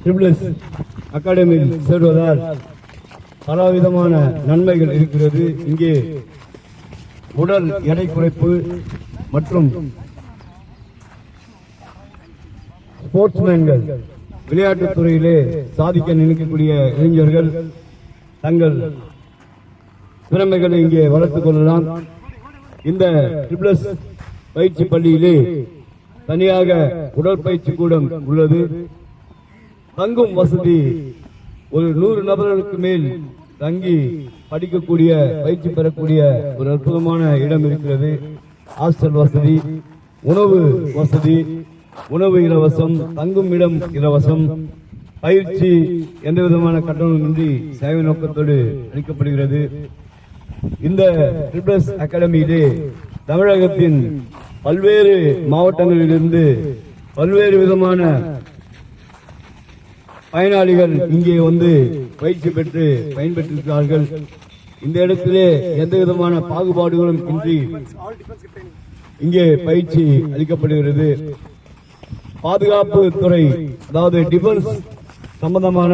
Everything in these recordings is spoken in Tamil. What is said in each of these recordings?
ட்ரிபிள்எஸ் அகாடமியில் சேர்வதால் பலவிதமான நன்மைகள் இருக்கிறது. இங்கே உடல் எடை குறைப்பு மற்றும் ஸ்போர்ட்ஸ்மேன்கள் விளையாட்டுத் துறையிலே சாதிக்க நினைக்கக்கூடிய இளைஞர்கள் தங்கள் திறமைகளை இங்கே வளர்த்துக் கொள்ளலாம். இந்த ட்ரிபிள்எஸ் பயிற்சி பள்ளியிலே தனியாக உடற்பயிற்சி கூடம் உள்ளது. தங்கும் வசதி ஒரு 100 நபர்களுக்கு மேல் தங்கி படிக்கக்கூடிய பயிற்சி பெறக்கூடிய ஒரு அற்புதமான இடம் இருக்கிறது. ஹாஸ்டல் வசதி, உணவு வசதி, உணவு இலவசம், தங்கும் இடம் இலவசம், பயிற்சி எந்த விதமான கட்டணமின்றி சேவை நோக்கத்தோடு அளிக்கப்படுகிறது. இந்த ட்ரிபிள்எஸ் அகாடமியிலே தமிழகத்தின் பல்வேறு மாவட்டங்களிலிருந்து பல்வேறு விதமான பயனாளிகள் இங்கே வந்து பயிற்சி பெற்று பயன்பெற்றிருக்கிறார்கள். இந்த இடத்திலே எந்த விதமான பாகுபாடுகளும் இன்றி இங்கே பயிற்சி அளிக்கப்படுகிறது. பாதுகாப்பு துறை, அதாவது டிஃபென்ஸ் சம்பந்தமான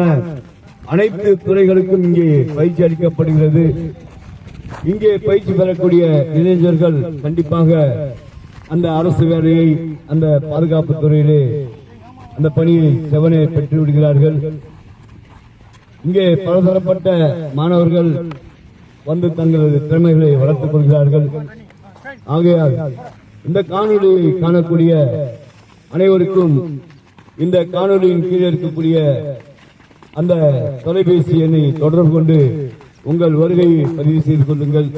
அனைத்து துறைகளுக்கும் இங்கே பயிற்சி அளிக்கப்படுகிறது. இங்கே பயிற்சி பெறக்கூடிய இளைஞர்கள் கண்டிப்பாக அந்த அரசு வேலையை, அந்த பாதுகாப்பு துறையிலே அந்த பணியை செவனே பெற்று விடுகிறார்கள். இங்கே பலதரப்பட்ட மாணவர்கள் வந்து தங்களது திறமைகளை வளர்த்துக் கொள்கிறார்கள். ஆகையால் இந்த காணொலியை காணக்கூடிய அனைவருக்கும் இந்த காணொலியின் கீழே இருக்கக்கூடிய அந்த தொலைபேசி எண்ணை தொடர்பு கொண்டு உங்கள் வருகையை பதிவு செய்து கொள்ளுங்கள்.